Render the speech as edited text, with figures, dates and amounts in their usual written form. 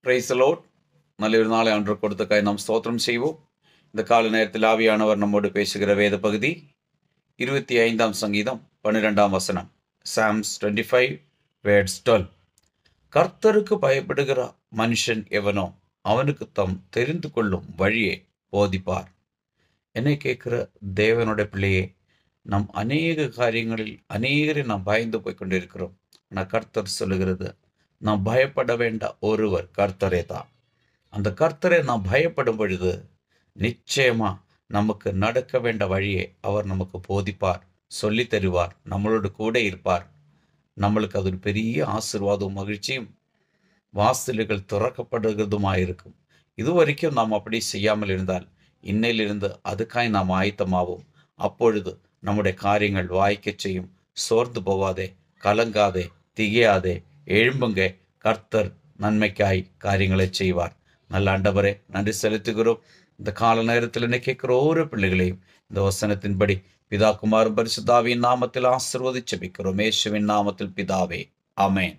Praise the Lord. நல்ல நாளை ஆண்டவர் கொடுத்தக்காய் நாம் ஸ்தோத்திரம் செய்வோம். இந்த கால நேரத்தில் ஆவியானவர் நம்மோடு பேசுகிற வேத பகுதி 25ஆம் சங்கீதம் 12ஆம் வசனம். Psalms 25 words 12. கர்த்தருக்கு பயப்படுகிற மனுஷன் எவனோ அவனுக்கு தம் தெரிந்து கொள்ளும் வழியை போதிப்பார். என்னை கேட்கிற தேவனுடைய பிள்ளையே, நம் அநேக காரியங்களில் அநேகரை நாம் பயந்து போய் கொண்டிருக்கிறோம். ஆனால் கர்த்தர் சொல்லுகிறது, நாம் பயப்பட வேண்டாம், ஒருவர் கர்த்தரே தான். அந்த கர்த்தரை நாம் பயப்படும் பொழுது நிச்சயமா நமக்கு நடக்க வேண்ட வழியை அவர் நமக்கு போதிப்பார், சொல்லி தருவார், நம்மளோடு கூட இருப்பார். நம்மளுக்கு அது ஒரு பெரிய ஆசீர்வாதம், மகிழ்ச்சியும், வாசல்கள் திறக்கப்படுகிறதுமாயிருக்கும். இதுவரைக்கும் நாம் அப்படி செய்யாமல் இருந்தால் இன்னையிலிருந்து அதுக்காய் நாம் ஆயத்தமாவோம். அப்பொழுது நம்முடைய காரியங்கள் வாய்க்கச் செய்யும். சோர்ந்து போவாதே, கலங்காதே, திகையாதே, எழும்புங்க. கர்த்தர் நன்மைக்காய் காரியங்களை செய்வார். நல்ல ஆண்டவரே, நன்றி செலுத்துகிறோம். இந்த கால நேரத்தில் என்ன கேட்கிற ஒவ்வொரு பிள்ளைகளையும் இந்த வசனத்தின்படி பிதா குமாரன் பரிசுத்த ஆவியின் நாமத்தில் ஆசீர்வதிச்சு ஜெபிக்கிறோம். இயேசுவின் நாமத்தில் பிதாவே, ஆமென்.